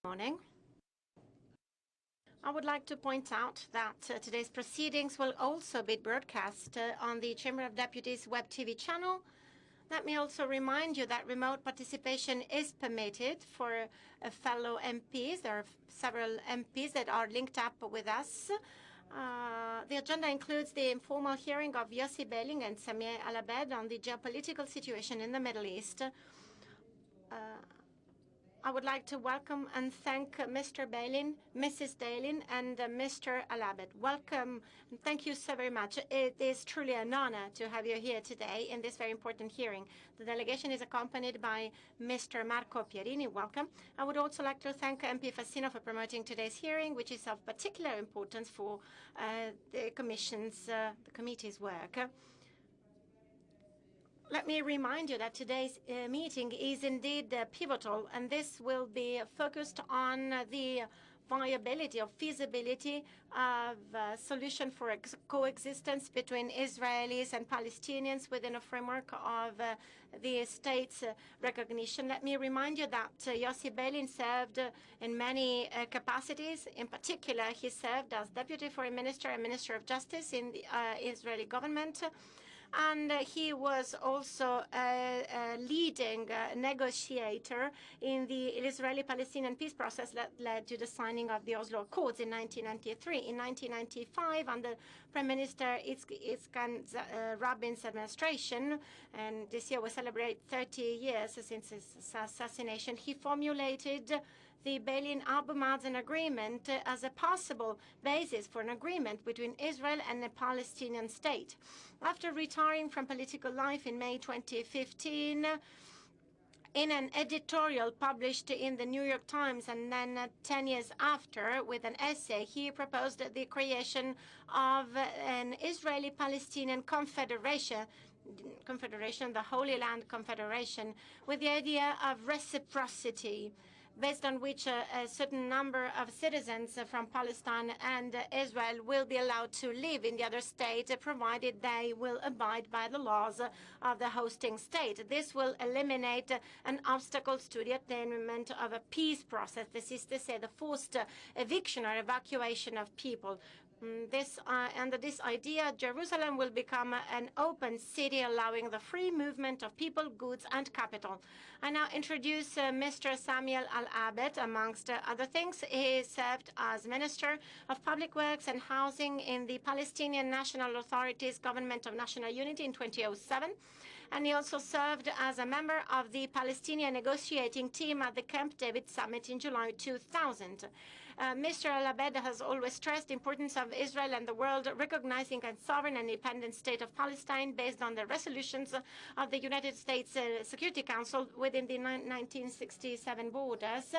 Morning. I would like to point out that today's proceedings will also be broadcast on the Chamber of Deputies web TV channel. Let me also remind you that remote participation is permitted for fellow MPs. There are several MPs that are linked up with us. The agenda includes the informal hearing of Yossi Beilin and Samieh Al Abed on the geopolitical situation in the Middle East. I would like to welcome and thank Mr. Beilin, Mrs. Beilin, and Mr. Al Abed. Welcome, and thank you so very much. It is truly an honor to have you here today in this very important hearing. The delegation is accompanied by Mr. Marco Pierini. Welcome. I would also like to thank MP Fassino for promoting today's hearing, which is of particular importance for the committee's work. Let me remind you that today's meeting is indeed pivotal, and this will be focused on the viability or feasibility of a solution for coexistence between Israelis and Palestinians within a framework of the state's recognition. Let me remind you that Yossi Beilin served in many capacities. In particular, he served as Deputy Foreign Minister and Minister of Justice in the Israeli government. And he was also a leading negotiator in the Israeli-Palestinian peace process that led to the signing of the Oslo Accords in 1993. In 1995, under Prime Minister Yitzhak Rabin's administration, and this year we celebrate 30 years since his assassination, he formulated the Beilin-Abu Mazen agreement as a possible basis for an agreement between Israel and the Palestinian state. After retiring from political life in May 2015, in an editorial published in the New York Times, and then 10 years after, with an essay, he proposed the creation of an Israeli-Palestinian confederation, the Holy Land Confederation, with the idea of reciprocity, based on which a certain number of citizens from Palestine and Israel will be allowed to live in the other state, provided they will abide by the laws of the hosting state. This will eliminate an obstacle to the attainment of a peace process. This is to say, the forced eviction or evacuation of people. Under this idea, Jerusalem will become an open city, allowing the free movement of people, goods, and capital. I now introduce Mr. Samieh Al Abed. Amongst other things, he served as Minister of Public Works and Housing in the Palestinian National Authority's Government of National Unity in 2007. And he also served as a member of the Palestinian negotiating team at the Camp David Summit in July 2000. Mr. Al Abed has always stressed the importance of Israel and the world recognizing a sovereign and independent state of Palestine based on the resolutions of the United States Security Council within the 1967 borders.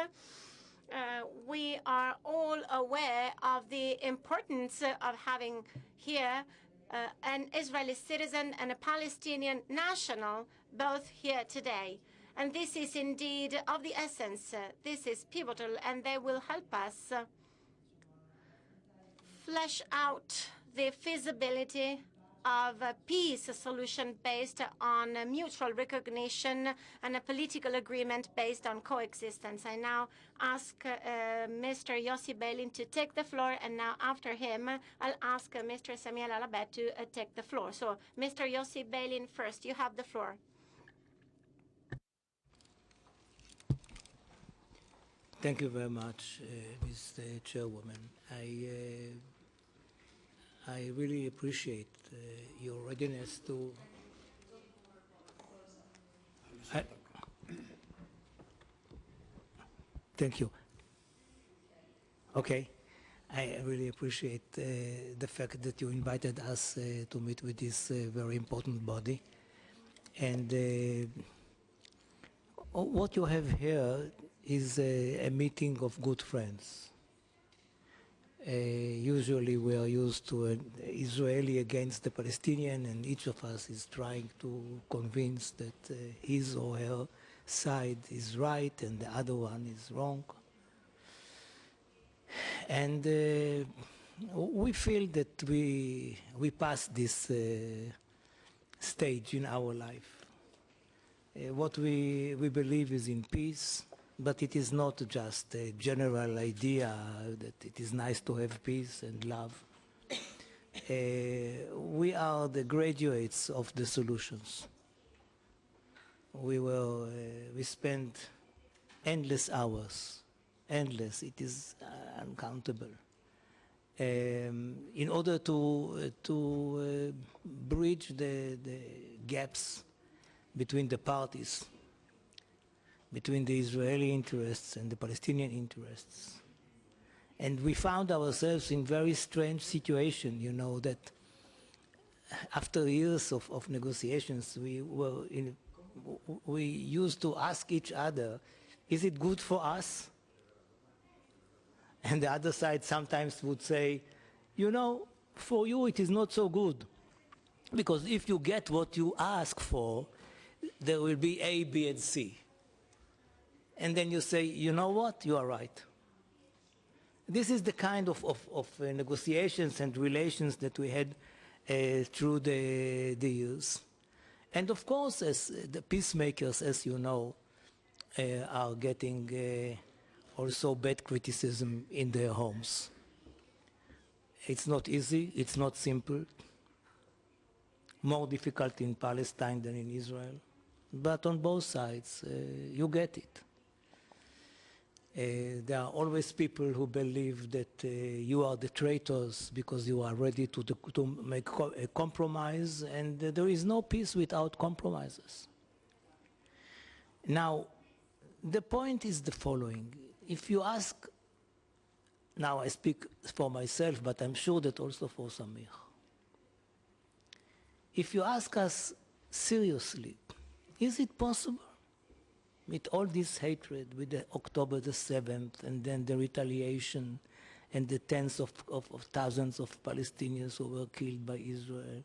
We are all aware of the importance of having here an Israeli citizen and a Palestinian national, both here today. And this is indeed of the essence. This is pivotal, and they will help us flesh out the feasibility of a peace solution based on mutual recognition and a political agreement based on coexistence. I now ask Mr. Yossi Beilin to take the floor, and now after him, I'll ask Mr. Samieh Al Abed to take the floor. So, Mr. Yossi Beilin first, you have the floor. Thank you very much, Ms. Chairwoman. I really appreciate your readiness to. Thank you. Okay. I really appreciate the fact that you invited us to meet with this very important body. And what you have here is a meeting of good friends. Usually we are used to an Israeli against the Palestinian, and each of us is trying to convince that his or her side is right and the other one is wrong. And we feel that we passed this stage in our life. What we believe is in peace, but it is not just a general idea that it is nice to have peace and love. We are the graduates of the solutions. We spent endless hours, endless, it is uncountable, in order to bridge the gaps between the parties, between the Israeli interests and the Palestinian interests. And we found ourselves in very strange situation, you know, that after years of negotiations, we used to ask each other, is it good for us? And the other side sometimes would say, you know, for you it is not so good. Because if you get what you ask for, there will be A, B, and C. And then you say, you know what, you are right. This is the kind of negotiations and relations that we had through the years. And of course, as the peacemakers, as you know, are getting also bad criticism in their homes. It's not easy, it's not simple, more difficult in Palestine than in Israel, but on both sides, you get it. There are always people who believe that you are the traitors because you are ready to make a compromise, and there is no peace without compromises. Now, the point is the following. If you ask, now I speak for myself, but I'm sure that also for Samieh. If you ask us seriously, is it possible? With all this hatred, with the October the 7th, and then the retaliation, and the tens of thousands of Palestinians who were killed by Israel,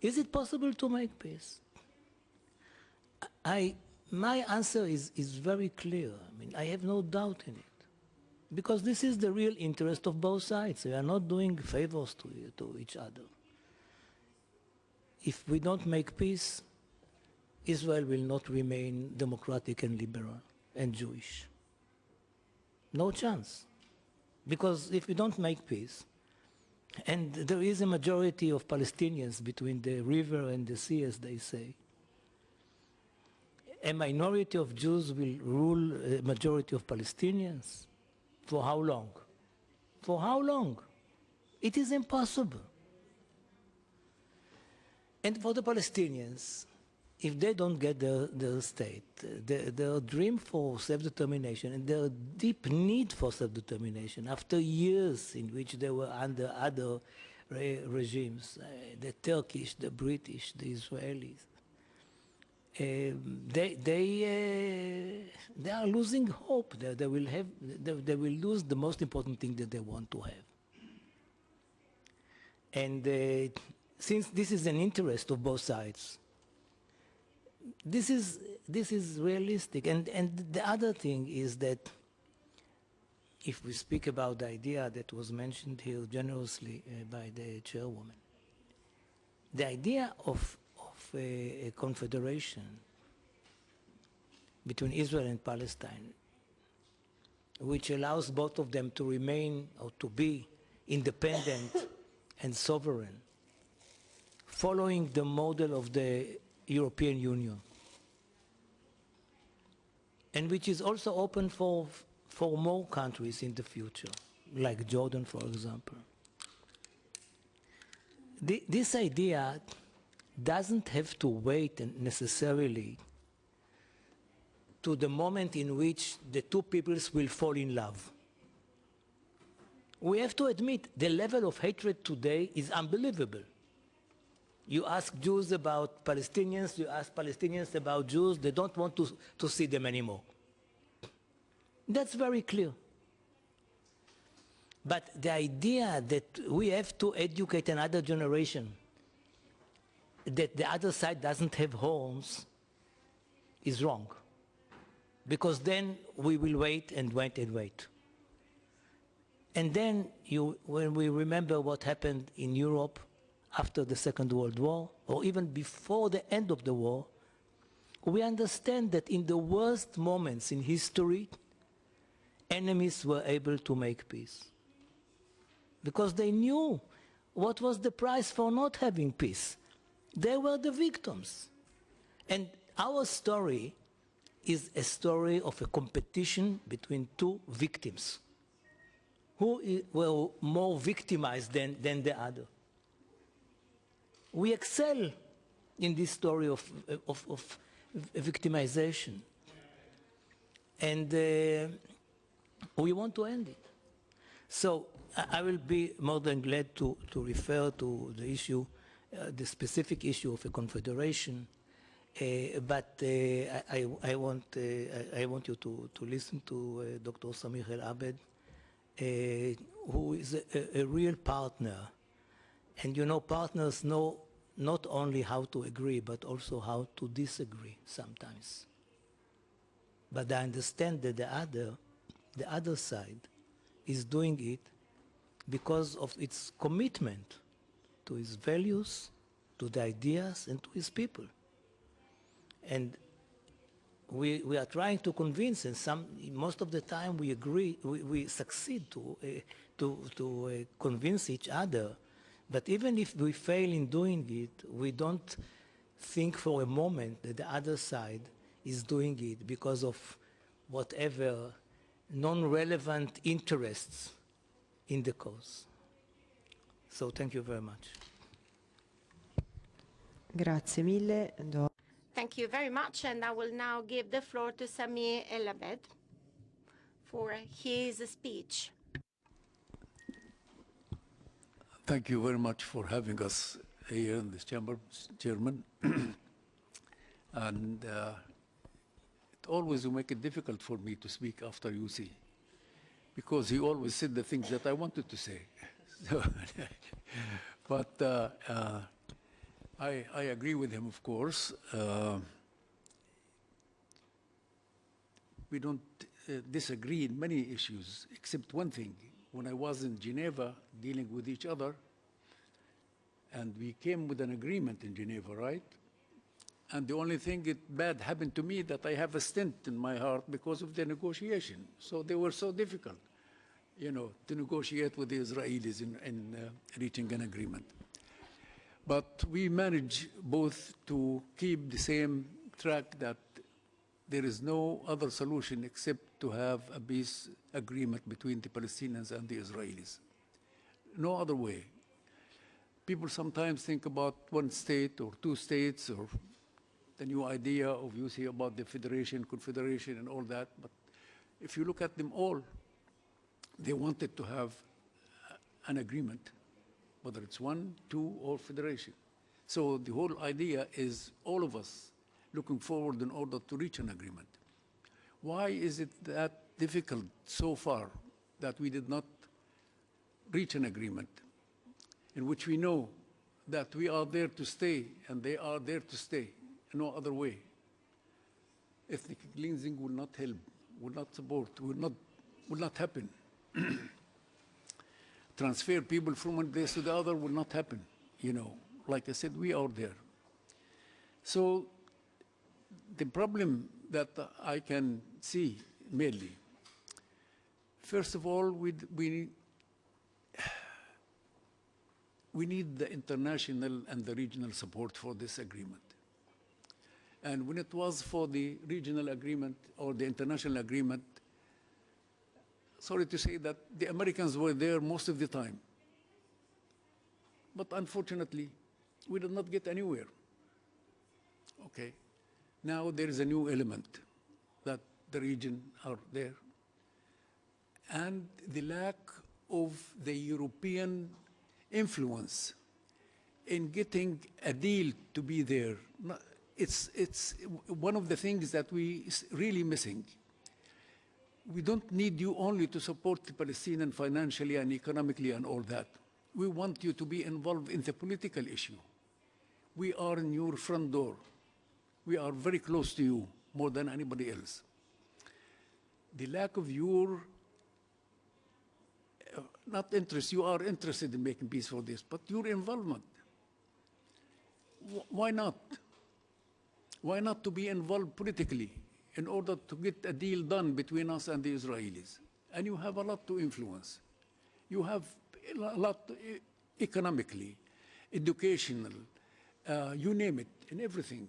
is it possible to make peace? My answer is very clear. I mean, I have no doubt in it. Because this is the real interest of both sides. We are not doing favors to each other. If we don't make peace, Israel will not remain democratic and liberal and Jewish. No chance. Because if we don't make peace, and there is a majority of Palestinians between the river and the sea, as they say, a minority of Jews will rule a majority of Palestinians. For how long? For how long? It is impossible. And for the Palestinians, if they don't get their state, their dream for self-determination and their deep need for self-determination after years in which they were under other regimes, the Turkish, the British, the Israelis, they are losing hope. They will lose the most important thing that they want to have. And since this is an interest of both sides, this is realistic. And the other thing is that if we speak about the idea that was mentioned here generously by the chairwoman, the idea of a confederation between Israel and Palestine, which allows both of them to remain or to be independent and sovereign, following the model of the European Union, and which is also open for more countries in the future, like Jordan, for example. This idea doesn't have to wait necessarily to the moment in which the two peoples will fall in love. We have to admit the level of hatred today is unbelievable. You ask Jews about Palestinians, you ask Palestinians about Jews, they don't want to see them anymore. That's very clear. But the idea that we have to educate another generation that the other side doesn't have horns is wrong. Because then we will wait and wait and wait. And then when we remember what happened in Europe after the Second World War, or even before the end of the war, we understand that in the worst moments in history, enemies were able to make peace. Because they knew what was the price for not having peace. They were the victims. And our story is a story of a competition between two victims who were more victimized than the other. We excel in this story of victimization. And we want to end it. So I will be more than glad to refer to the issue, the specific issue of a confederation. But I want you to listen to Dr. Samieh Al Abed, who is a real partner. And you know, partners know not only how to agree, but also how to disagree sometimes. But I understand that the other side is doing it because of its commitment to its values, to the ideas, and to its people. And we are trying to convince, and most of the time we agree, we succeed to convince each other. But even if we fail in doing it, we don't think for a moment that the other side is doing it because of whatever non-relevant interests in the cause. So thank you very much. Grazie mille. Thank you very much, and I will now give the floor to Samieh Al Abed for his speech. Thank you very much for having us here in this chamber, Chairman. And it always will make it difficult for me to speak after Yossi, because he always said the things that I wanted to say. So, but I agree with him, of course. We don't disagree in many issues, except one thing. When I was in Geneva dealing with each other, and we came with an agreement in Geneva, right? And the only thing bad happened to me that I have a stent in my heart because of the negotiation. So they were so difficult, you know, to negotiate with the Israelis in reaching an agreement. But we managed both to keep the same track that there is no other solution except to have a peace agreement between the Palestinians and the Israelis. No other way. People sometimes think about one state or two states or the new idea of Yossi about the federation, confederation, and all that. But if you look at them all, they wanted to have an agreement, whether it's one, two, or federation. So the whole idea is all of us looking forward in order to reach an agreement. Why is it that difficult so far that we did not reach an agreement in which we know that we are there to stay and they are there to stay, no other way? Ethnic cleansing will not help, will not support, will not happen. Transfer people from one place to the other will not happen. You know, like I said, we are there. So the problem that I can see mainly, first of all, we need the international and the regional support for this agreement. And when it was for the regional agreement or the international agreement, sorry to say that the Americans were there most of the time. But unfortunately, we did not get anywhere. Okay. Now there is a new element that the region are there. And the lack of the European influence in getting a deal to be there. It's one of the things that we really missing. We don't need you only to support the Palestinians financially and economically and all that. We want you to be involved in the political issue. We are in your front door. We are very close to you more than anybody else. The lack of your, not interest, you are interested in making peace for this, but your involvement. Why not? Why not to be involved politically in order to get a deal done between us and the Israelis? And you have a lot to influence. You have a lot economically, educational, you name it, in everything.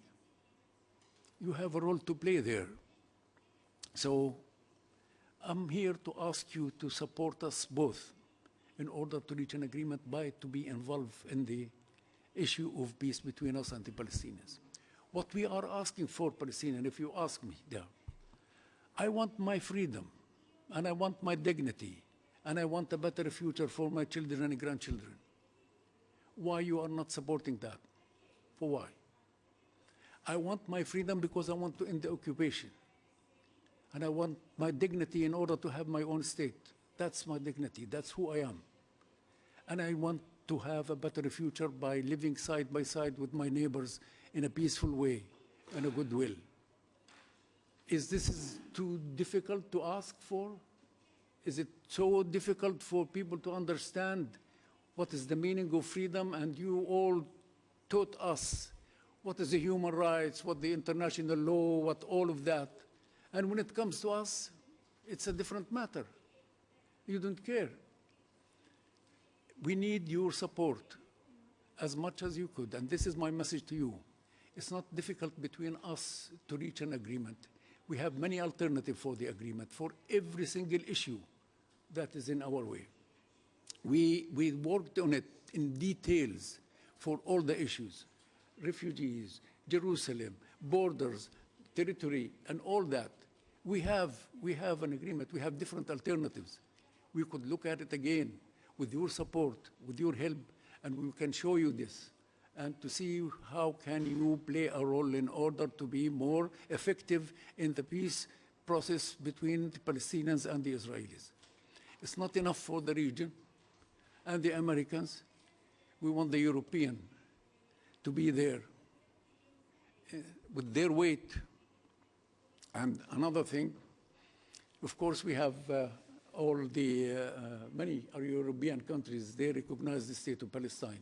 You have a role to play there. So I'm here to ask you to support us both in order to reach an agreement to be involved in the issue of peace between us and the Palestinians. What we are asking for Palestinians, if you ask me there, I want my freedom, and I want my dignity, and I want a better future for my children and grandchildren. Why you are not supporting that? For why? I want my freedom because I want to end the occupation. And I want my dignity in order to have my own state. That's my dignity. That's who I am. And I want to have a better future by living side by side with my neighbors in a peaceful way and a goodwill. Is this too difficult to ask for? Is it so difficult for people to understand what is the meaning of freedom? And you all taught us what is the human rights, what the international law, what all of that. And when it comes to us, it's a different matter. You don't care. We need your support as much as you could. And this is my message to you. It's not difficult between us to reach an agreement. We have many alternatives for the agreement, for every single issue that is in our way. We worked on it in details for all the issues, refugees, Jerusalem, borders, territory, and all that. We have an agreement. We have different alternatives. We could look at it again with your support, with your help, and we can show you this and to see how can you play a role in order to be more effective in the peace process between the Palestinians and the Israelis. It's not enough for the region and the Americans. We want the European to be there with their weight. And another thing, of course, we have all the many European countries, they recognize the state of Palestine.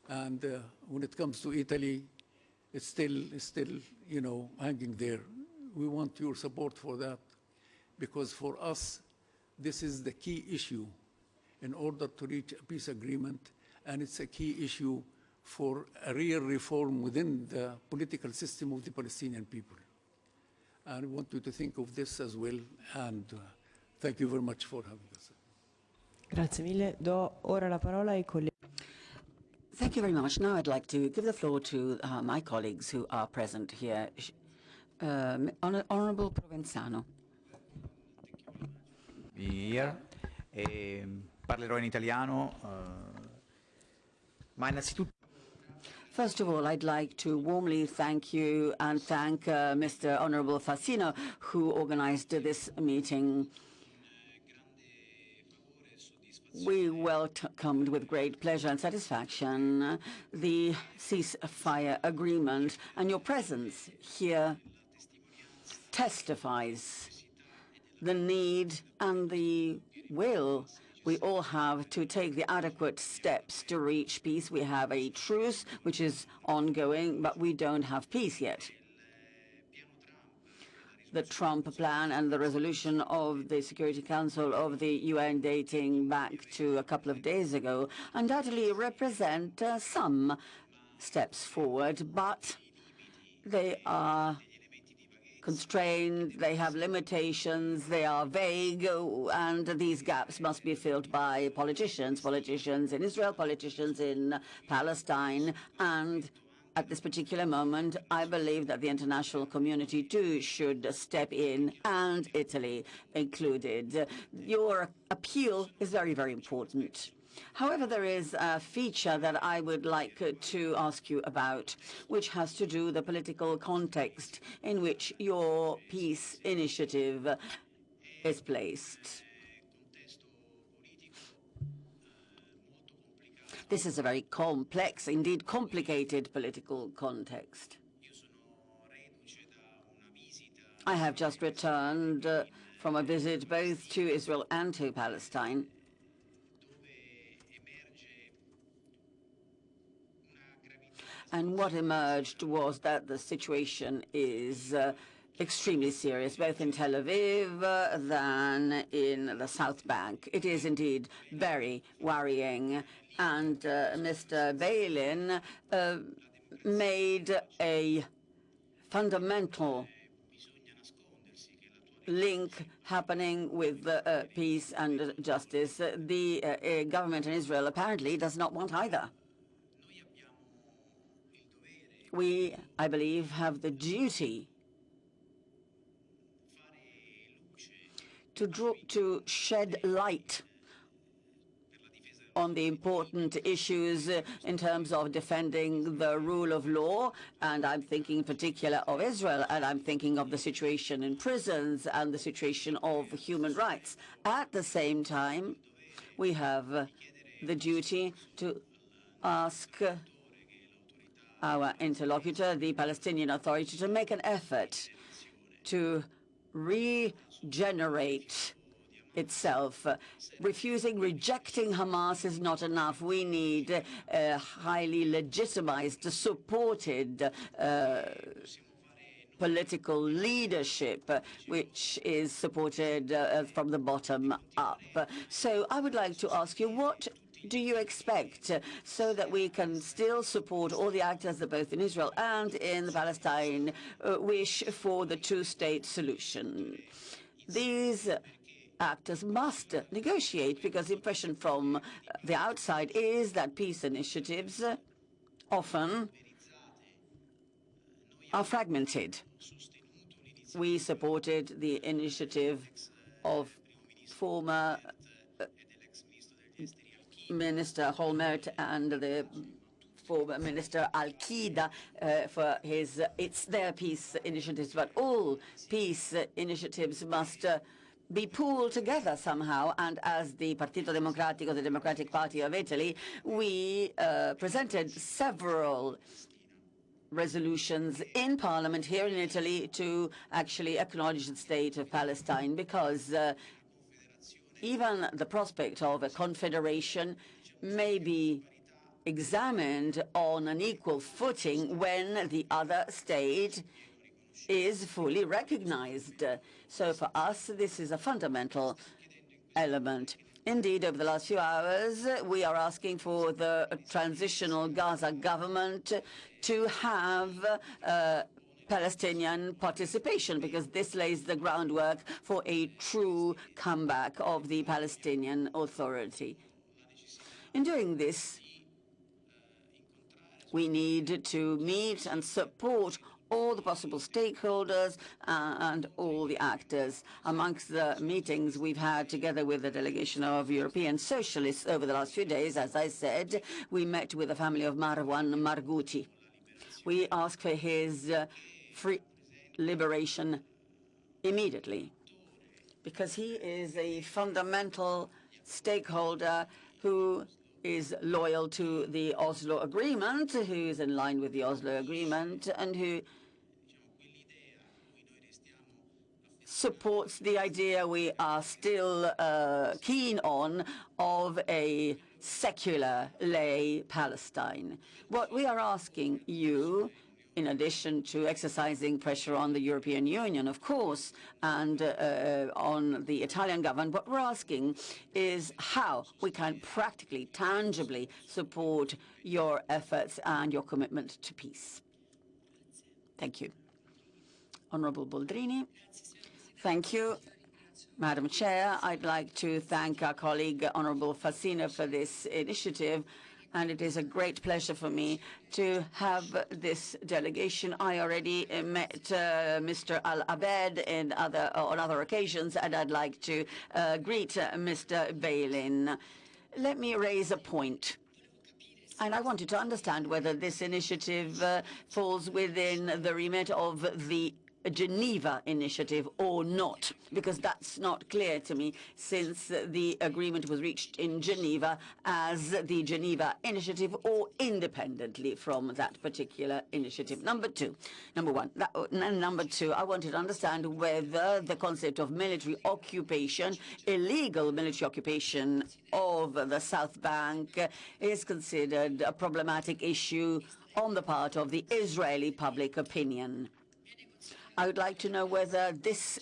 And when it comes to Italy, it's still, you know, hanging there. We want your support for that, because for us, this is the key issue in order to reach a peace agreement, and it's a key issue for a real reform within the political system of the Palestinian people. And I want you to think of this as well, and thank you very much for having us. Grazie mille. Do ora la parola ai colleghi. Thank you very much. Now I'd like to give the floor to my colleagues who are present here. Honorable Provenzano. Parlerò in italiano, ma innanzitutto. First of all, I'd like to warmly thank you and thank Mr. Honorable Fassino, who organized this meeting. We welcomed with great pleasure and satisfaction the ceasefire agreement, and your presence here testifies the need and the will we all have to take the adequate steps to reach peace. We have a truce which is ongoing, but we don't have peace yet. The Trump plan and the resolution of the Security Council of the UN dating back to a couple of days ago undoubtedly represent some steps forward, but they are constrained, they have limitations, they are vague, and these gaps must be filled by politicians in Israel, politicians in Palestine, and at this particular moment, I believe that the international community too should step in, and Italy included. Your appeal is very, very important. However, there is a feature that I would like to ask you about, which has to do with the political context in which your peace initiative is placed. This is a very complex, indeed complicated political context. I have just returned from a visit both to Israel and to Palestine. And what emerged was that the situation is extremely serious, both in Tel Aviv than in the South Bank. It is indeed very worrying. And Mr. Beilin made a fundamental link happening with peace and justice. The government in Israel apparently does not want either. We, I believe, have the duty to shed light on the important issues in terms of defending the rule of law, and I'm thinking in particular of Israel, and I'm thinking of the situation in prisons and the situation of human rights. At the same time, we have the duty to ask our interlocutor, the Palestinian Authority, to make an effort to regenerate itself. Rejecting Hamas is not enough. We need a highly legitimized, supported political leadership, which is supported from the bottom up. So I would like to ask you, what do you expect so that we can still support all the actors that both in Israel and in Palestine wish for the two-state solution? These actors must negotiate, because the impression from the outside is that peace initiatives often are fragmented. We supported the initiative of former Minister Holmert and the former Minister Al-Qaeda for it's their peace initiatives, but all peace initiatives must be pooled together somehow. And as the Partito Democratico, the Democratic Party of Italy, we presented several resolutions in Parliament here in Italy to actually acknowledge the state of Palestine, because even the prospect of a confederation may be examined on an equal footing when the other state is fully recognized. So for us, this is a fundamental element. Indeed, over the last few hours, we are asking for the transitional Gaza government to have Palestinian participation, because this lays the groundwork for a true comeback of the Palestinian Authority. In doing this, we need to meet and support all the possible stakeholders and all the actors. Amongst the meetings we've had together with the delegation of European Socialists over the last few days, as I said, we met with the family of Marwan Margouti. We asked for his free liberation immediately, because he is a fundamental stakeholder who is loyal to the Oslo Agreement, who is in line with the Oslo Agreement, and who supports the idea we are still keen on of a secular lay Palestine. What we are asking you, in addition to exercising pressure on the European Union, of course, and on the Italian government, what we're asking is how we can practically, tangibly support your efforts and your commitment to peace. Thank you. Honorable Boldrini. Thank you, Madam Chair. I'd like to thank our colleague, Honorable Fassina, for this initiative. And it is a great pleasure for me to have this delegation. I already met Mr. Al Abed on other occasions, and I'd like to greet Mr. Beilin. Let me raise a point. And I wanted to understand whether this initiative falls within the remit of the Geneva initiative or not, because that's not clear to me, since the agreement was reached in Geneva as the Geneva initiative or independently from that particular initiative. Number one. Number two, I wanted to understand whether the concept of military occupation, illegal military occupation of the South Bank, is considered a problematic issue on the part of the Israeli public opinion. I would like to know whether this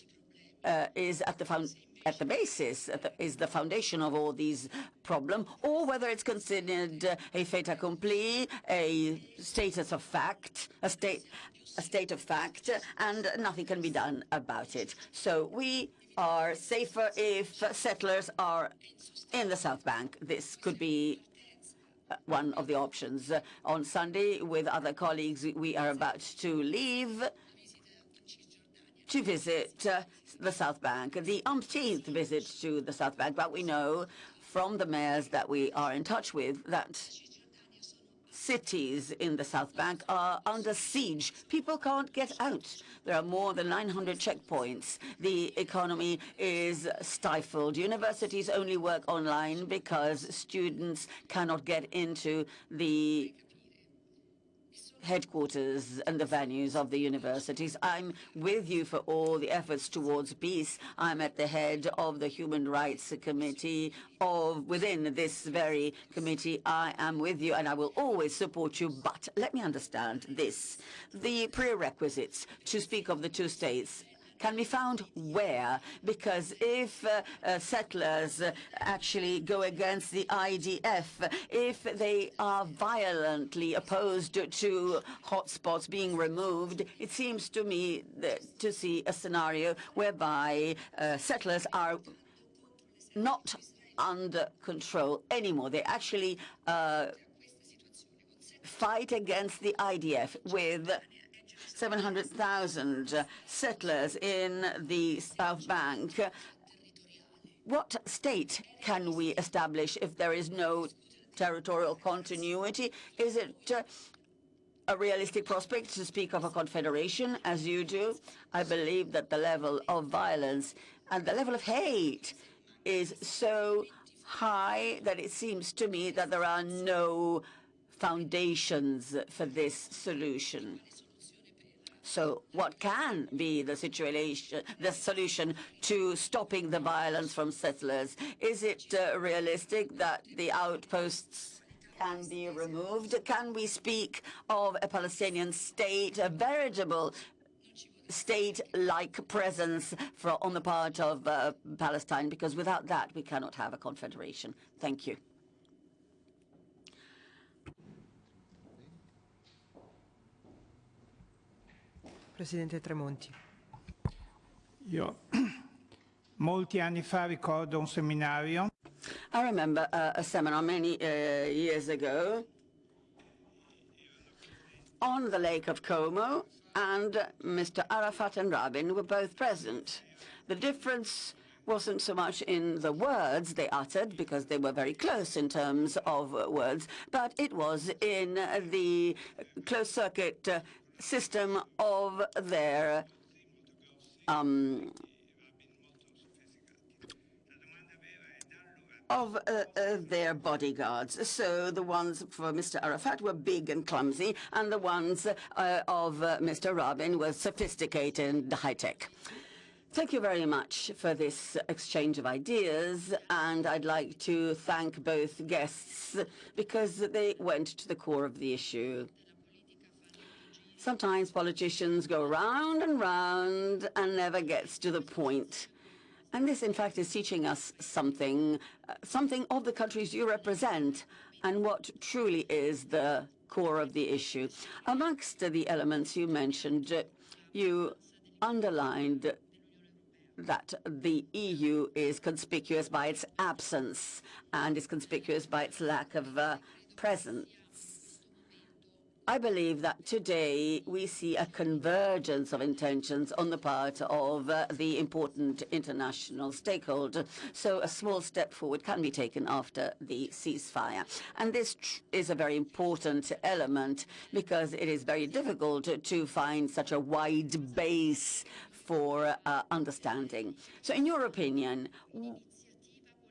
is at the basis, is the foundation of all these problems, or whether it's considered a fait accompli, a status of fact, a state of fact, and nothing can be done about it. So we are safer if settlers are in the South Bank. This could be one of the options. On Sunday, with other colleagues, we are about to leave to visit the South Bank, the umpteenth visit to the South Bank, but we know from the mayors that we are in touch with that cities in the South Bank are under siege. People can't get out. There are more than 900 checkpoints. The economy is stifled. Universities only work online because students cannot get into the headquarters and the venues of the universities. I'm with you for all the efforts towards peace. I'm at the head of the Human Rights Committee within this very committee. I am with you and I will always support you, but let me understand this. The prerequisites to speak of the two states can be found where? Because if settlers actually go against the IDF, if they are violently opposed to hotspots being removed, it seems to me to see a scenario whereby settlers are not under control anymore. They actually fight against the IDF with 700,000 settlers in the South Bank. What state can we establish if there is no territorial continuity? Is it a realistic prospect to speak of a confederation, as you do? I believe that the level of violence and the level of hate is so high that it seems to me that there are no foundations for this solution. So what can be the solution to stopping the violence from settlers? Is it realistic that the outposts can be removed? Can we speak of a Palestinian state, a veritable state-like presence on the part of Palestine? Because without that, we cannot have a confederation. Thank you. Presidente Tremonti. Io molti anni fa ricordo un seminario. I remember a seminar many years ago on the Lake of Como, and Mr. Arafat and Rabin were both present. The difference wasn't so much in the words they uttered, because they were very close in terms of words, but it was in the closed-circuit system of their bodyguards. So the ones for Mr. Arafat were big and clumsy, and the ones of Mr. Rabin were sophisticated and high-tech. Thank you very much for this exchange of ideas, and I'd like to thank both guests because they went to the core of the issue. Sometimes politicians go round and round and never gets to the point. And this, in fact, is teaching us something of the countries you represent and what truly is the core of the issue. Amongst the elements you mentioned, you underlined that the EU is conspicuous by its absence and is conspicuous by its lack of presence. I believe that today we see a convergence of intentions on the part of the important international stakeholders. So a small step forward can be taken after the ceasefire. And this is a very important element because it is very difficult to find such a wide base for understanding. So in your opinion,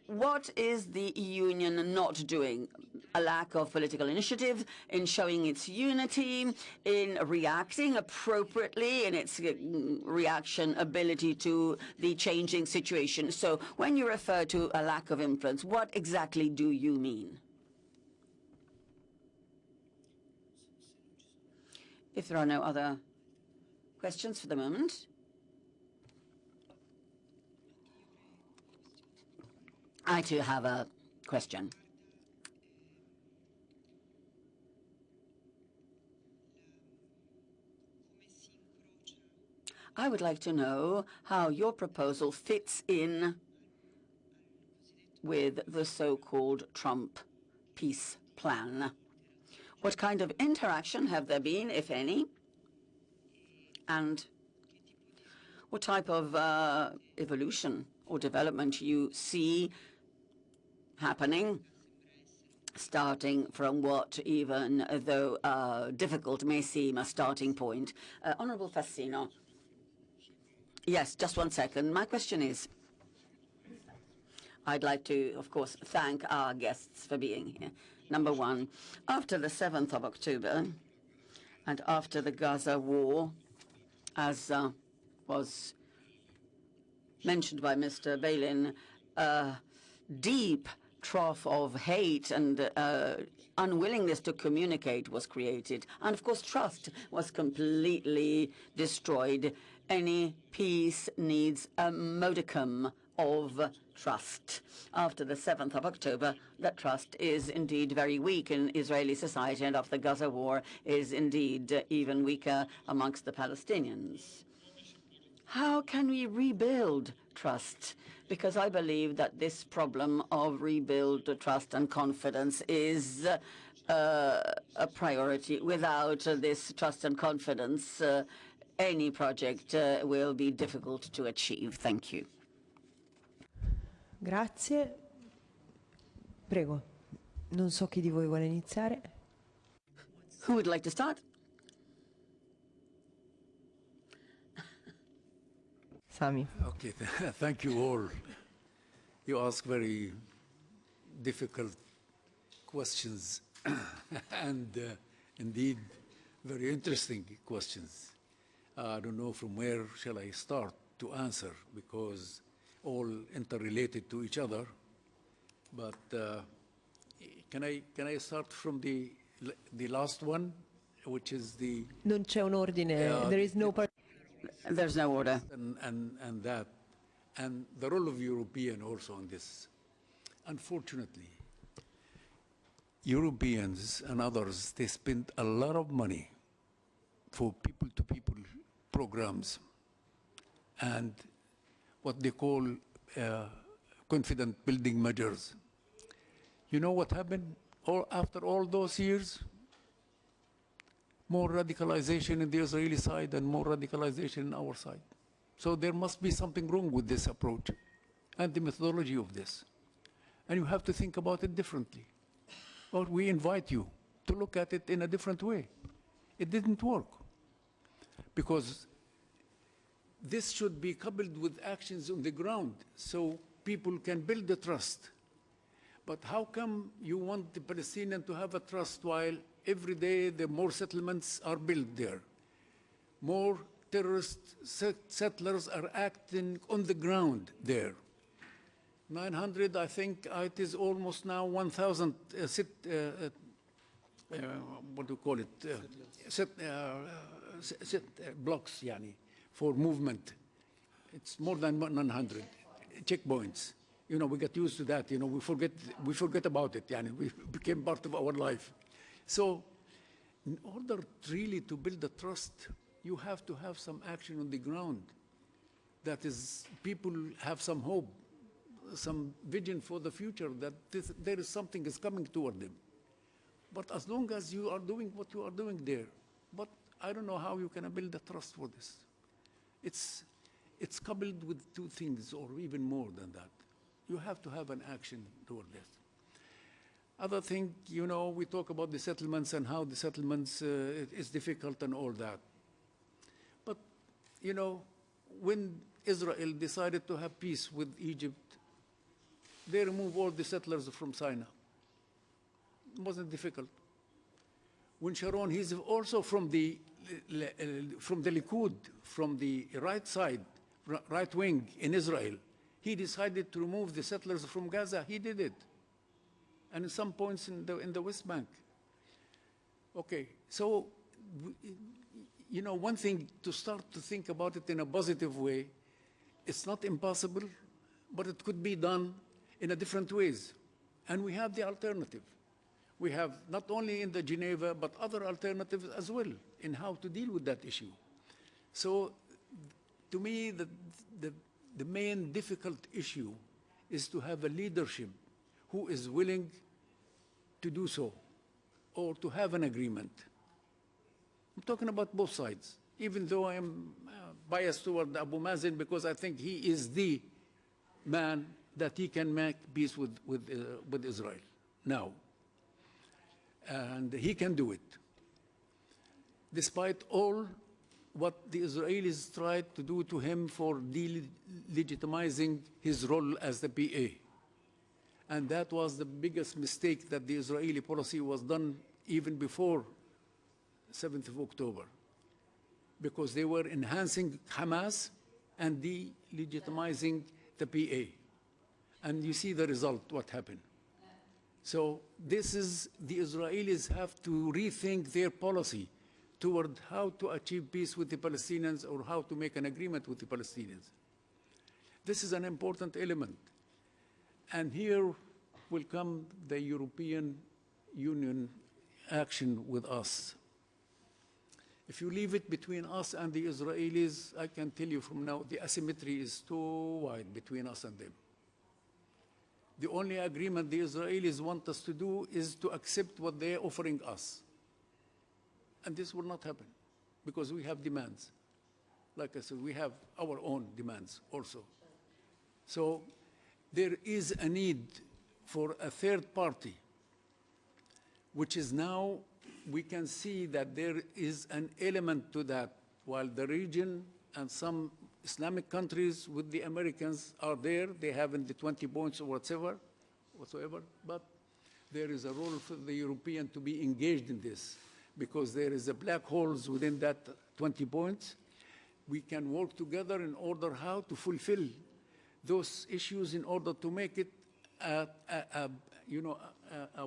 what is the Union not doing? A lack of political initiative in showing its unity, in reacting appropriately, in its reaction ability to the changing situation. So when you refer to a lack of influence, what exactly do you mean? If there are no other questions for the moment, I too have a question. I would like to know how your proposal fits in with the so-called Trump peace plan. What kind of interaction have there been, if any? And what type of evolution or development you see happening, starting from what, even though difficult may seem a starting point? Honorable Fassino. Yes, just one second. My question is, I'd like to, of course, thank our guests for being here. Number one, after the 7th of October and after the Gaza war, as was mentioned by Mr. Beilin, a deep trough of hate and unwillingness to communicate was created. And of course, trust was completely destroyed. Any peace needs a modicum of trust. After the 7th of October, that trust is indeed very weak in Israeli society, and after the Gaza war is indeed even weaker amongst the Palestinians. How can we rebuild trust? Because I believe that this problem of rebuild trust and confidence is a priority. Without this trust and confidence, any project will be difficult to achieve. Thank you. Grazie. Prego. Non so chi di voi vuole iniziare. Who would like to start? Sami. Okay, thank you all. You ask very difficult questions and indeed very interesting questions. I don't know from where shall I start to answer, because all interrelated to each other. But can I start from the last one, which is the Non c'è un ordine. There is no There's no order. and that, and the role of European also in this. Unfortunately, Europeans and others, they spend a lot of money for people-to-people programs and what they call confidence building measures. You know what happened after all those years? More radicalization in the Israeli side and more radicalization in our side. So there must be something wrong with this approach and the methodology of this. And you have to think about it differently. Or we invite you to look at it in a different way. It didn't work. Because this should be coupled with actions on the ground so people can build the trust. But how come you want the Palestinian to have a trust while every day the more settlements are built there? More terrorist settlers are acting on the ground there. 900, I think it is almost now 1,000 what do you call it? Blocks, yani, for movement. It's more than 100 checkpoints. You know, we get used to that. You know, we forget about it. Yani, we became part of our life. So, in order really to build the trust, you have to have some action on the ground. That is, people have some hope, some vision for the future, that there is something is coming toward them. But as long as you are doing what you are doing there, but I don't know how you can build the trust for this. It's coupled with two things, or even more than that. You have to have an action toward this. Other thing, you know, we talk about the settlements and how the settlements is difficult and all that. But, you know, when Israel decided to have peace with Egypt, they removed all the settlers from Sinai. It wasn't difficult. When Sharon, he's also from the Likud, from the right side, right wing in Israel, he decided to remove the settlers from Gaza. He did it. And at some points in the West Bank. Okay, so you know, one thing to start to think about it in a positive way. It's not impossible, but it could be done in a different ways. And we have the alternative. We have not only in the Geneva, but other alternatives as well in how to deal with that issue. So to me, the main difficult issue is to have a leadership who is willing to do so or to have an agreement. I'm talking about both sides, even though I am biased toward Abu Mazen because I think he is the man that he can make peace with Israel now. And he can do it, despite all what the Israelis tried to do to him for delegitimizing his role as the PA. And that was the biggest mistake that the Israeli policy was done even before 7th of October, because they were enhancing Hamas and delegitimizing the PA. And you see the result, what happened. So this is, the Israelis have to rethink their policy toward how to achieve peace with the Palestinians or how to make an agreement with the Palestinians. This is an important element. And here will come the European Union action with us. If you leave it between us and the Israelis, I can tell you from now, the asymmetry is too wide between us and them. The only agreement the Israelis want us to do is to accept what they're offering us. And this will not happen because we have demands. Like I said, we have our own demands also. So there is a need for a third party, which is now, we can see that there is an element to that. While the region and some Islamic countries with the Americans are there, they haven't the 20 points or whatsoever, but there is a role for the European to be engaged in this because there is a black holes within that 20 points. We can work together in order how to fulfill those issues in order to make it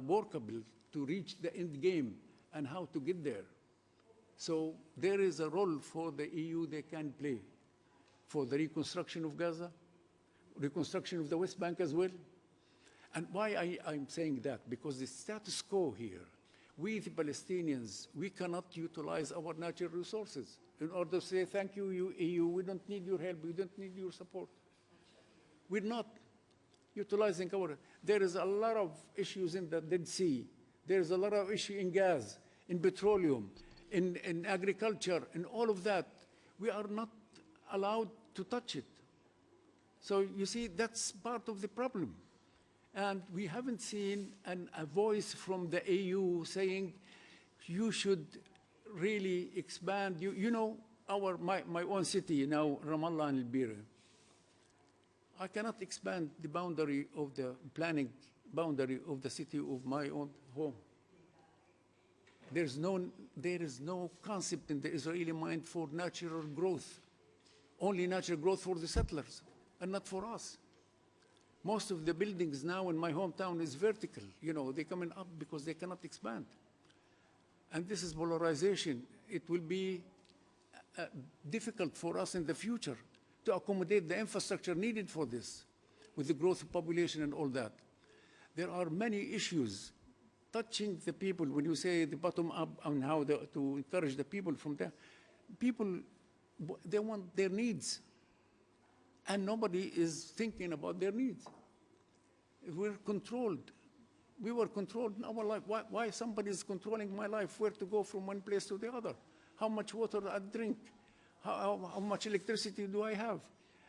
workable to reach the end game and how to get there. So there is a role for the EU they can play for the reconstruction of Gaza, reconstruction of the West Bank as well. And why I'm saying that? Because the status quo here, we the Palestinians, we cannot utilize our natural resources in order to say, thank you, EU, we don't need your help, we don't need your support. We're not utilizing our, there is a lot of issues in the Dead Sea. There's a lot of issue in gas, in petroleum, in agriculture, in all of that. We are not allowed to touch it. So you see, that's part of the problem. And we haven't seen a voice from the EU saying, you should really expand. You know, my own city now, Ramallah and Al-Bira. I cannot expand the boundary of the planning boundary of the city of my own home. There is no concept in the Israeli mind for natural growth. Only natural growth for the settlers and not for us. Most of the buildings now in my hometown is vertical. You know, they're coming up because they cannot expand. And this is polarization. It will be difficult for us in the future to accommodate the infrastructure needed for this with the growth of population and all that. There are many issues touching the people when you say the bottom up and how to encourage the people from there. People, they want their needs. And nobody is thinking about their needs. We're controlled. We were controlled in our life. Why somebody is controlling my life, where to go from one place to the other? How much water I drink? How much electricity do I have?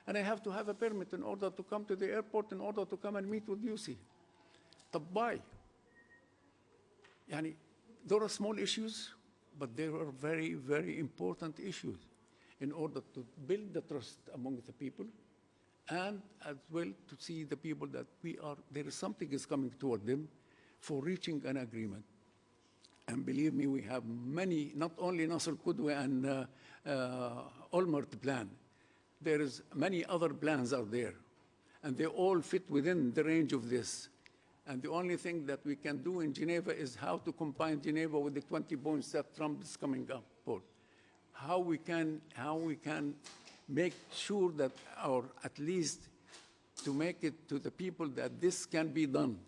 And I have to have a permit in order to come to the airport, in order to come and meet with Yossi. Why? Yani, there are small issues, but there are very, very important issues in order to build the trust among the people and as well to see the people that there is something is coming toward them for reaching an agreement. And believe me, we have many, not only Nasser Qudwa and Olmert plan. There is many other plans out there, and they all fit within the range of this. And the only thing that we can do in Geneva is how to combine Geneva with the 20 points that Trump is coming up for. how we can make sure that, or at least to make it to the people that this can be done,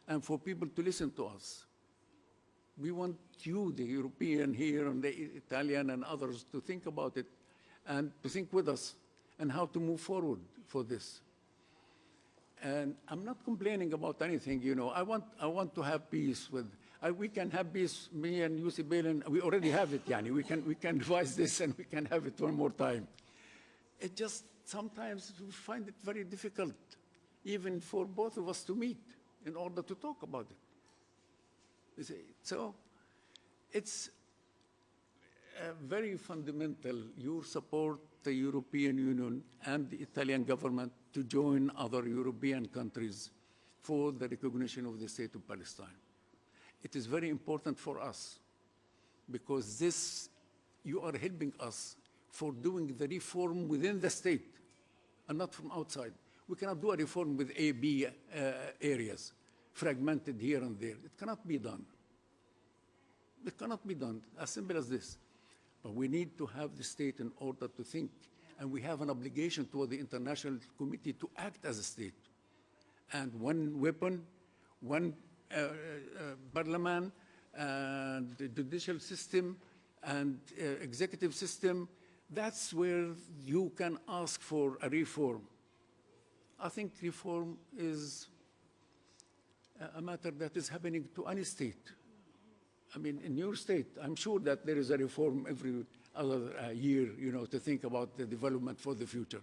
and for people to listen to us. We want you, the European here and the Italian and others, to think about it and to think with us and how to move forward for this. And I'm not complaining about anything, you know. I want to have peace with. We can have peace. Me and Yossi Beilin, we already have it, Yani. We can revise this and we can have it one more time. It just sometimes we find it very difficult, even for both of us to meet in order to talk about it. You see, so it's very fundamental, your support the European Union and the Italian government to join other European countries for the recognition of the State of Palestine. It is very important for us because this, you are helping us for doing the reform within the state and not from outside. We cannot do a reform with A, B areas, fragmented here and there. It cannot be done. It cannot be done, as simple as this. But we need to have the state in order to think, and we have an obligation toward the international community to act as a state. And one weapon, one parliament, and the judicial system, and executive system, that's where you can ask for a reform. I think reform is a matter that is happening to any state. I mean, in your state, I'm sure that there is a reform every other year, you know, to think about the development for the future.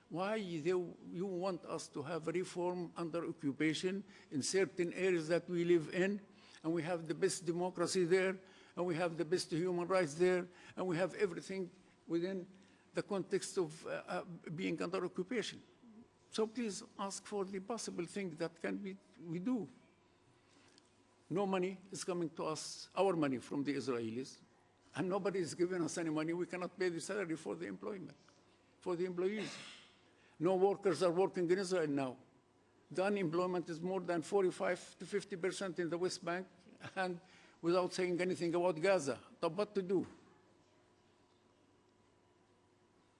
Why you want us to have a reform under occupation in certain areas that we live in, and we have the best democracy there, and we have the best human rights there, and we have everything within the context of being under occupation. So please ask for the possible thing that we do. No money is coming to us, our money from the Israelis, and nobody is giving us any money. We cannot pay the salary for the employment, for the employees. No workers are working in Israel now. The unemployment is more than 45 to 50% in the West Bank, and without saying anything about Gaza. So what to do?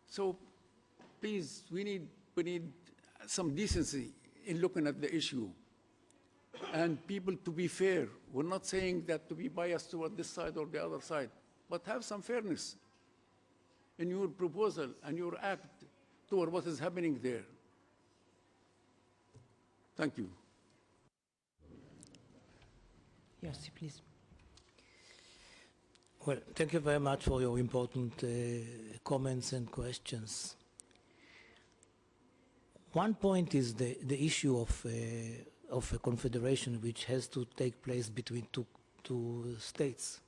So please, we need some decency in looking at the issue. And people to be fair. We're not saying that to be biased toward this side or the other side, but have some fairness in your proposal and your act toward what is happening there. Thank you. Yossi, please. Well, thank you very much for your important comments and questions. One point is the issue of a confederation which has to take place between two states.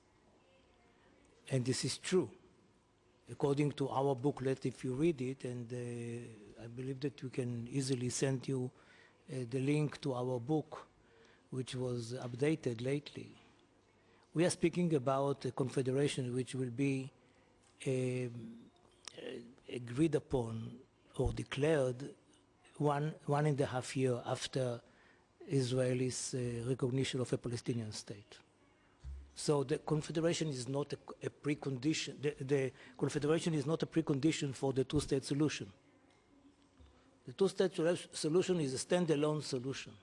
And this is true. According to our booklet, if you read it, and I believe that we can easily send you the link to our book, which was updated lately. We are speaking about a confederation which will be agreed upon or declared 1.5 years after Israel's recognition of a Palestinian state. So the confederation is not a precondition. The confederation is not a precondition for the two-state solution. The two-state solution is a standalone solution.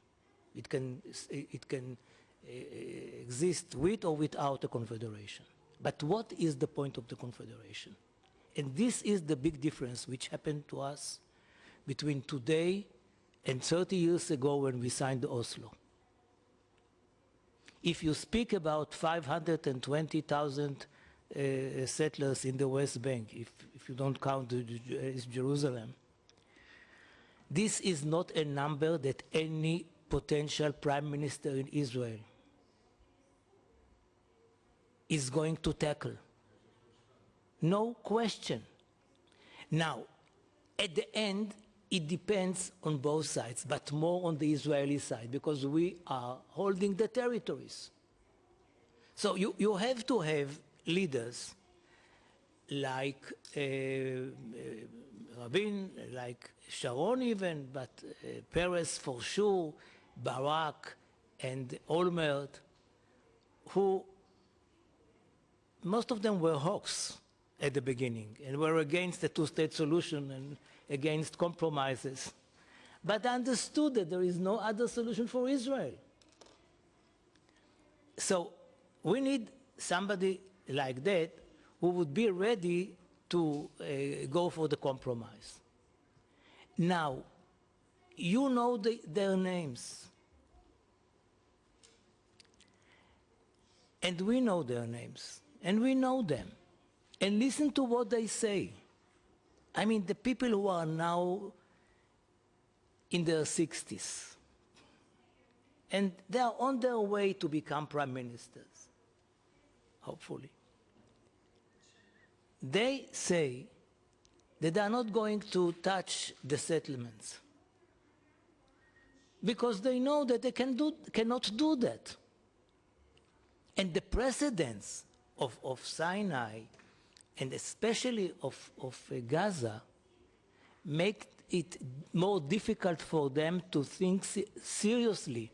It can exist with or without a confederation. But what is the point of the confederation? And this is the big difference which happened to us between today and 30 years ago when we signed Oslo. If you speak about 520,000 settlers in the West Bank, if you don't count Jerusalem, this is not a number that any potential prime minister in Israel is going to tackle. No question. Now, at the end, it depends on both sides, but more on the Israeli side, because we are holding the territories. So you have to have leaders like Rabin, like Sharon even, but Peres for sure, Barak and Olmert, who most of them were hawks. at the beginning and were against the two-state solution and against compromises, but understood that there is no other solution for Israel. So we need somebody like that who would be ready to go for the compromise. Now, you know their names. And we know their names. And we know them. And listen to what they say. I mean, the people who are now in their 60s. And they are on their way to become prime ministers, hopefully. They say that they are not going to touch the settlements because they know that they cannot do that. And the precedents of Sinai, and especially of Gaza, make it more difficult for them to think seriously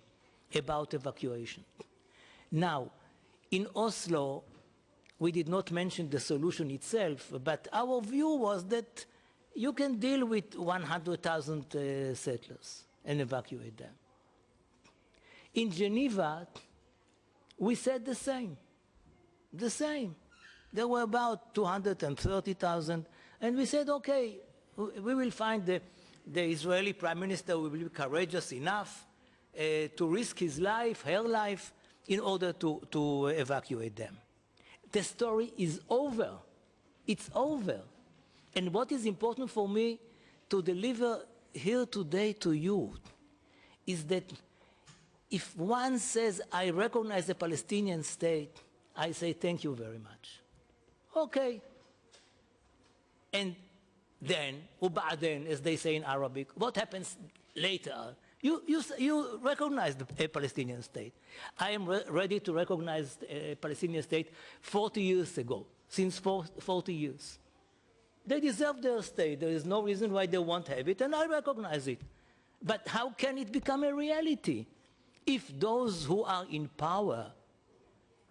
about evacuation. Now, in Oslo, we did not mention the solution itself, but our view was that you can deal with 100,000 settlers and evacuate them. In Geneva, we said the same. The same. There were about 230,000, and we said, okay, we will find the Israeli prime minister who will be courageous enough to risk his life, her life, in order to evacuate them. The story is over. It's over. And what is important for me to deliver here today to you is that if one says, I recognize the Palestinian state, I say, thank you very much. Okay. And then, وبعدين, as they say in Arabic, what happens later? You recognize the Palestinian state. I am ready to recognize a Palestinian state 40 years ago, since 40 years. They deserve their state. There is no reason why they won't have it, and I recognize it. But how can it become a reality if those who are in power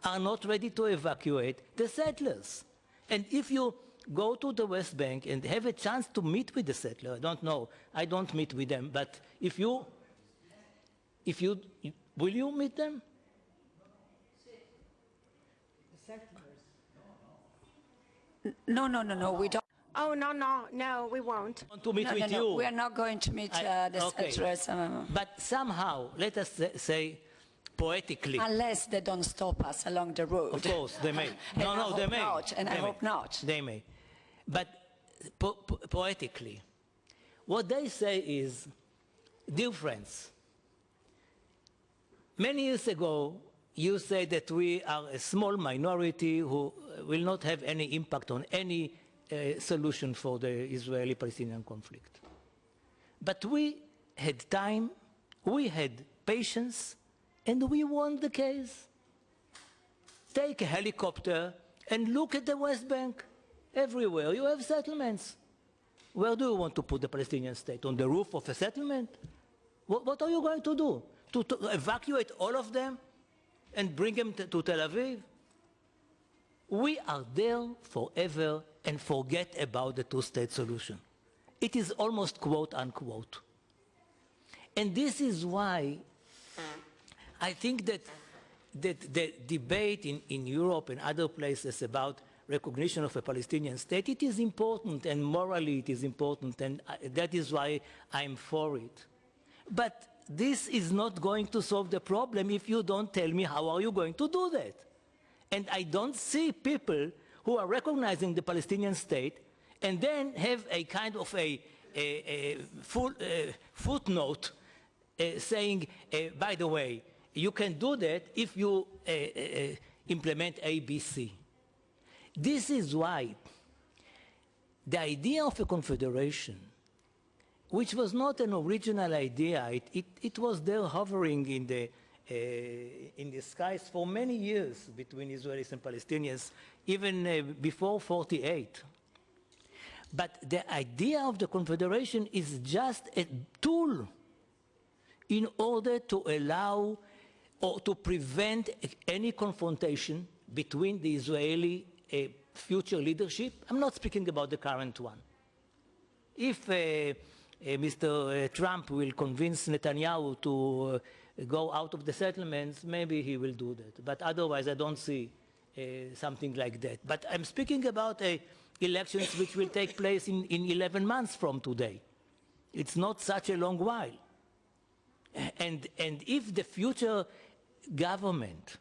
are not ready to evacuate the settlers? And if you go to the West Bank and have a chance to meet with the settler, I don't know, I don't meet with them, but will you meet them? No, we don't. Oh, no, we won't. Want to meet with you. We are not going to meet the settlers. But somehow, let us say, poetically. Unless they don't stop us along the road. Of course, they may. No, they may. And I hope not. They may. But poetically, what they say is, dear friends, many years ago, you said that we are a small minority who will not have any impact on any solution for the Israeli-Palestinian conflict. But we had time, we had patience, and we won the case. Take a helicopter and look at the West Bank. Everywhere you have settlements. Where do you want to put the Palestinian state? On the roof of a settlement? What are you going to do? To evacuate all of them and bring them to Tel Aviv? We are there forever and forget about the two-state solution. It is almost quote unquote. And this is why I think that the debate in Europe and other places about recognition of a Palestinian state, it is important, and morally it is important, and that is why I'm for it. But this is not going to solve the problem if you don't tell me how are you going to do that. And I don't see people who are recognizing the Palestinian state and then have a kind of a footnote saying, by the way, you can do that if you implement A, B, C. This is why the idea of a confederation, which was not an original idea, it was there hovering in the skies for many years between Israelis and Palestinians, even before '48. But the idea of the confederation is just a tool in order to allow or to prevent any confrontation between the Israeli future leadership, I'm not speaking about the current one. If Mr. Trump will convince Netanyahu to go out of the settlements, maybe he will do that. But otherwise, I don't see something like that. But I'm speaking about elections which will take place in 11 months from today. It's not such a long while. And if the future government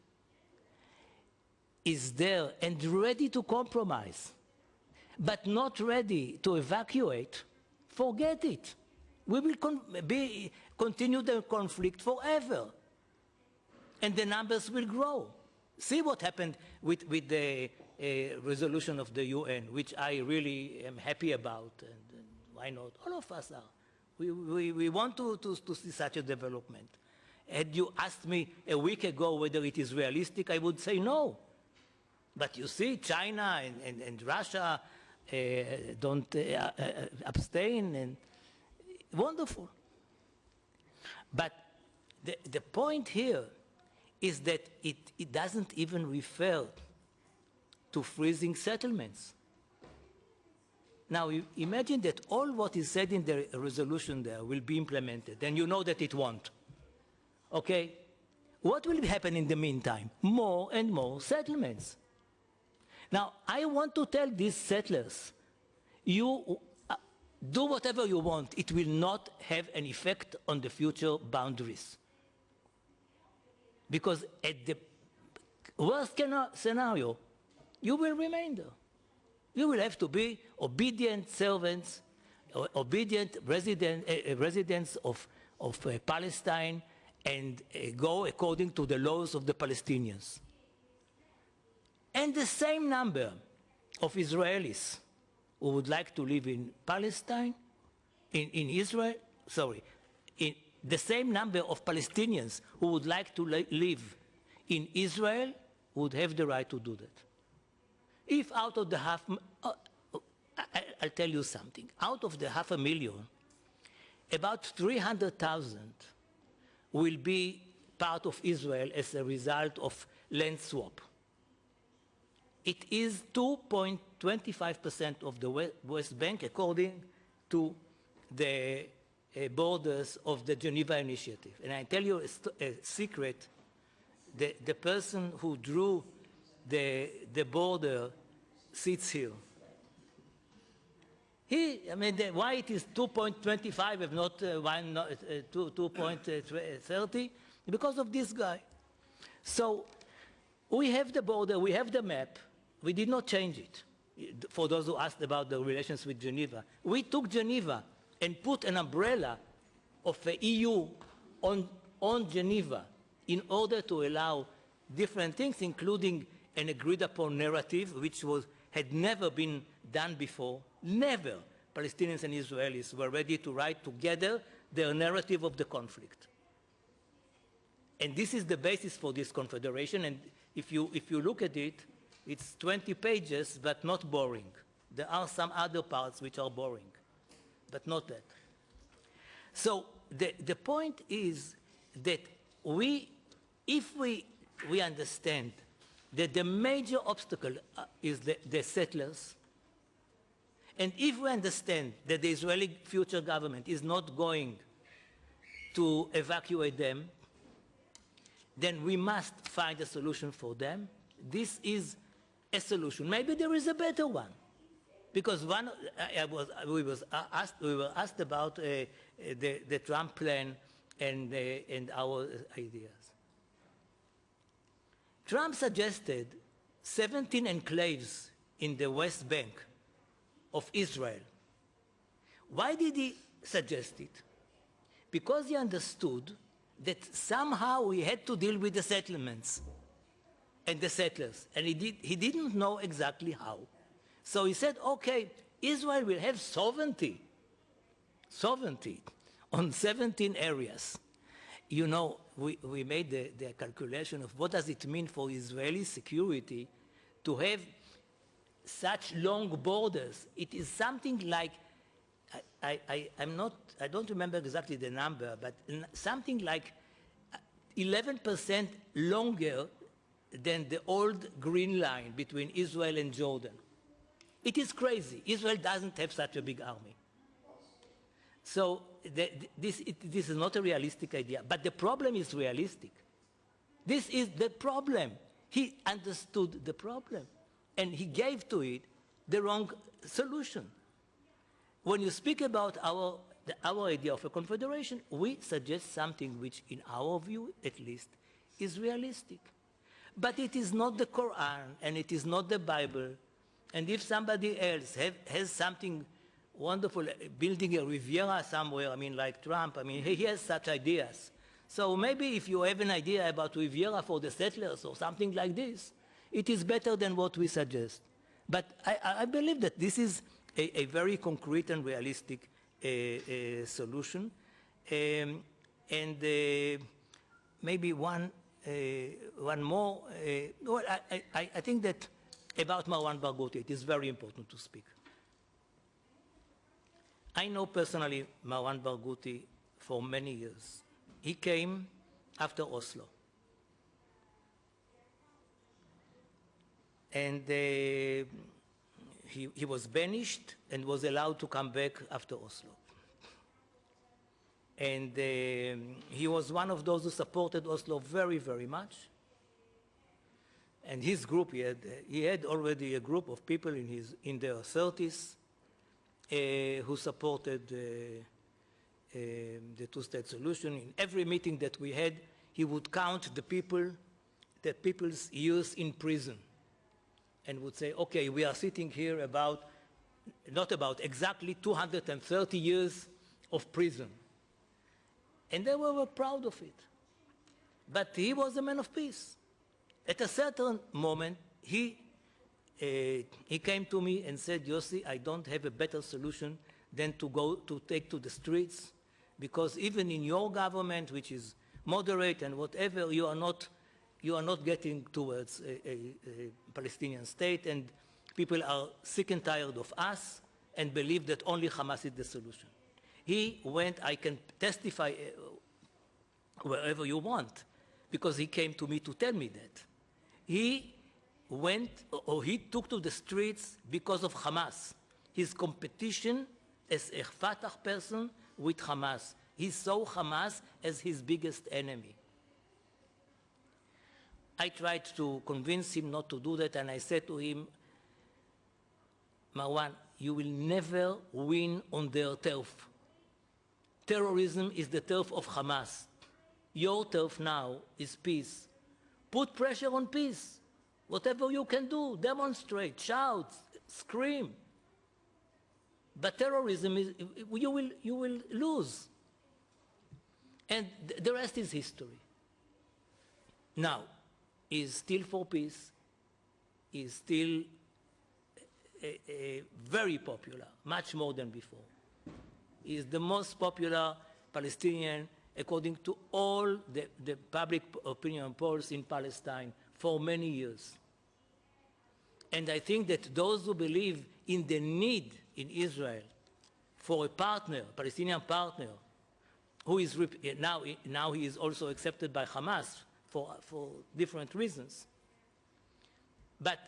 is there and ready to compromise, but not ready to evacuate, forget it. We will continue the conflict forever. And the numbers will grow. See what happened with the resolution of the UN, which I really am happy about. And why not? All of us are. We want to see such a development. Had you asked me a week ago whether it is realistic, I would say no. But you see, China and Russia don't abstain, and wonderful. But the point here is that it doesn't even refer to freezing settlements. Now, imagine that all what is said in the resolution there will be implemented, and you know that it won't. Okay? What will happen in the meantime? More and more settlements. Now, I want to tell these settlers, you do whatever you want. It will not have an effect on the future boundaries. Because at the worst scenario, you will remain there. You will have to be obedient servants, obedient residents of Palestine, and go according to the laws of the Palestinians. And the same number of Israelis who would like to live in Palestine, in Israel, the same number of Palestinians who would like to live in Israel would have the right to do that. If out of the I'll tell you something. Out of the 500,000, about 300,000 will be part of Israel as a result of land swap. It is 2.25% of the West Bank, according to the borders of the Geneva Initiative. And I tell you a secret, the person who drew the border sits here. Why it is 2.25 if not 2.30? Because of this guy. So we have the border, we have the map. We did not change it. For those who asked about the relations with Geneva, we took Geneva and put an umbrella of the EU on Geneva in order to allow different things, including an agreed-upon narrative, which had never been done before. Never Palestinians and Israelis were ready to write together their narrative of the conflict. And this is the basis for this confederation, and if you look at it, it's 20 pages, but not boring. There are some other parts which are boring, but not that. So the point is that if we understand that the major obstacle is the settlers, and if we understand that the Israeli future government is not going to evacuate them, then we must find a solution for them. This is a solution. Maybe there is a better one, because we were asked about the Trump plan and our ideas. Trump suggested 17 enclaves in the West Bank of Israel. Why did he suggest it? Because he understood that somehow we had to deal with the settlements and the settlers, and he didn't know exactly how. So he said, okay, Israel will have sovereignty on 17 areas. You know, we made the calculation of what does it mean for Israeli security to have such long borders. It is something like, I don't remember exactly the number, but something like 11% longer than the old green line between Israel and Jordan. It is crazy. Israel doesn't have such a big army. So this is not a realistic idea. But the problem is realistic. This is the problem. He understood the problem, and he gave to it the wrong solution. When you speak about our idea of a confederation, we suggest something which, in our view at least, is realistic. But it is not the Quran, and it is not the Bible. And if somebody else has something wonderful, building a Riviera somewhere, I mean, like Trump, I mean, he has such ideas. So maybe if you have an idea about Riviera for the settlers or something like this, it is better than what we suggest. But I believe that this is a very concrete and realistic solution. Maybe one more. Well, I think that about Marwan Barghouti, it is very important to speak. I know personally Marwan Barghouti for many years. He came after Oslo. And he was banished and was allowed to come back after Oslo. And he was one of those who supported Oslo very, very much. And his group, he had already a group of people in their 30s who supported the two-state solution. In every meeting that we had, he would count the people's years in prison, and would say, okay, we are sitting here not about exactly 230 years of prison. And they were proud of it. But he was a man of peace. At a certain moment, he came to me and said, Yossi, I don't have a better solution than to take to the streets, because even in your government, which is moderate and whatever, you are not getting towards a Palestinian state, and people are sick and tired of us and believe that only Hamas is the solution. He went, I can testify wherever you want, because he came to me to tell me that. He went, or he took to the streets because of Hamas. His competition as a Fatah person with Hamas. He saw Hamas as his biggest enemy. I tried to convince him not to do that, and I said to him, Marwan, you will never win on their turf. Terrorism is the turf of Hamas. Your turf now is peace. Put pressure on peace. Whatever you can do, demonstrate, shout, scream. But terrorism, you will lose. And the rest is history. Now, is still for peace, is still very popular, much more than before. He is the most popular Palestinian according to all the public opinion polls in Palestine for many years. And I think that those who believe in the need in Israel for a partner, Palestinian partner, who is now he is also accepted by Hamas for different reasons. But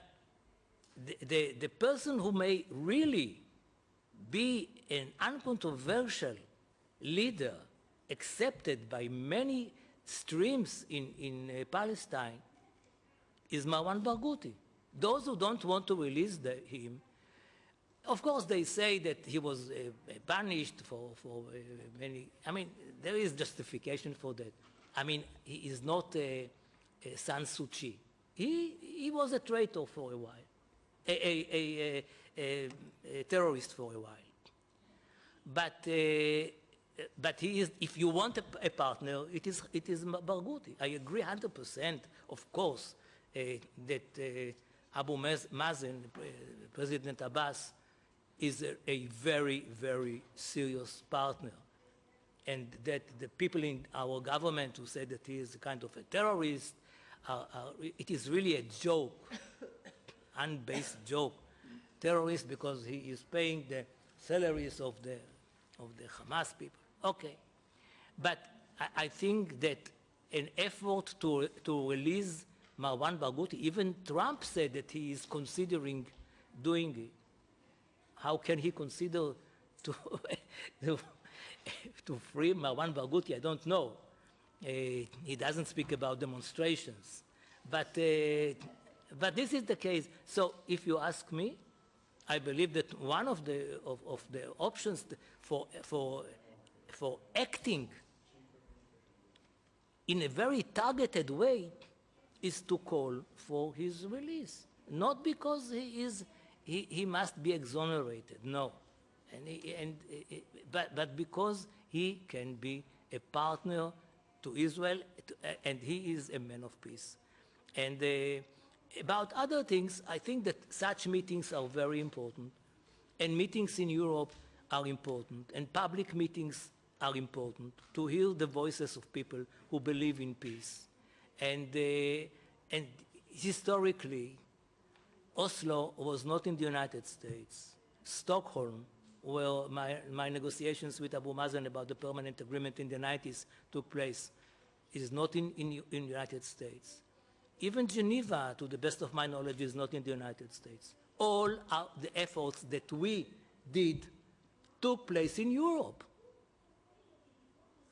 the person who may really be an uncontroversial leader accepted by many streams in Palestine is Marwan Barghouti. Those who don't want to release him, of course they say that he was punished for many, I mean, there is justification for that. I mean, he is not San Suu Kyi. He was a traitor for a while, a terrorist for a while. But he is, if you want a partner, it is Barghouti. I agree 100%, of course, that Abu Mazen, President Abbas, is a very, very serious partner. And that the people in our government who say that he is a kind of a terrorist, it is really a joke, unbased joke. Terrorist because he is paying the salaries of the Hamas people. Okay. But I think that an effort to release Marwan Barghouti, even Trump said that he is considering doing it. how can he consider to, to free Marwan Barghouti? I don't know. He doesn't speak about demonstrations. But this is the case. So if you ask me, I believe that one of the options for acting in a very targeted way is to call for his release, not because he must be exonerated, no, but because he can be a partner to Israel, and he is a man of peace. And about other things, I think that such meetings are very important, and meetings in Europe are important, and public meetings are important to hear the voices of people who believe in peace. And historically, Oslo was not in the United States. Stockholm, where my negotiations with Abu Mazen about the permanent agreement in the 90s took place, is not in the United States. Even Geneva, to the best of my knowledge, is not in the United States. All the efforts that we did took place in Europe.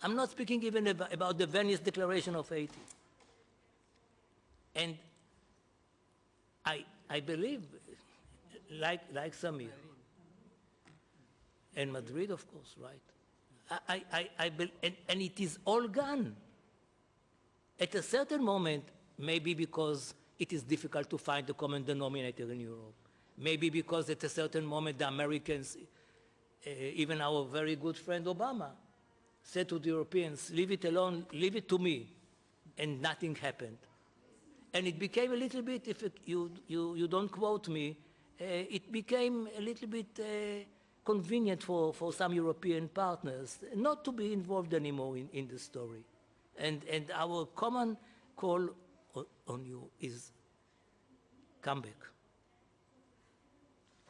I'm not speaking even about the Venice Declaration of 80. And I believe, like Samieh, and Madrid, of course, right? And it is all gone. At a certain moment, maybe because it is difficult to find the common denominator in Europe, maybe because at a certain moment the Americans, even our very good friend Obama, said to the Europeans, leave it alone, leave it to me, and nothing happened. And it became a little bit, if you don't quote me, it became a little bit convenient for some European partners not to be involved anymore in the story. And our common call on you is come back.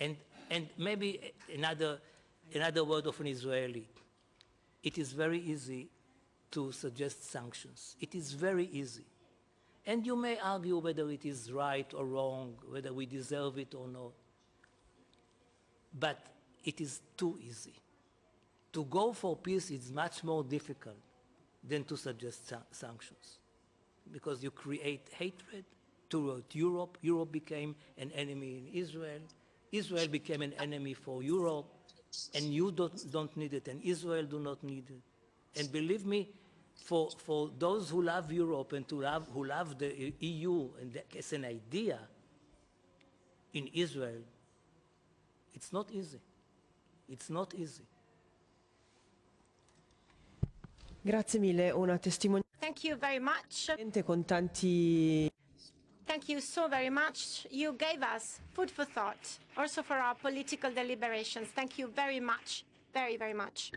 And maybe another word of an Israeli. It is very easy to suggest sanctions. It is very easy. And you may argue whether it is right or wrong, whether we deserve it or not. But it is too easy. To go for peace is much more difficult than to suggest sanctions, because you create hatred toward Europe. Europe became an enemy in Israel. Israel became an enemy for Europe, and you don't need it, and Israel do not need it. And believe me, for those who love Europe and who love the EU and as an idea in Israel, it's not easy. It's not easy. Grazie mille, una testimonianza Thank you very much. con tanti... Thank you so very much. You gave us food for thought, also for our political deliberations. Thank you very much, very, very much.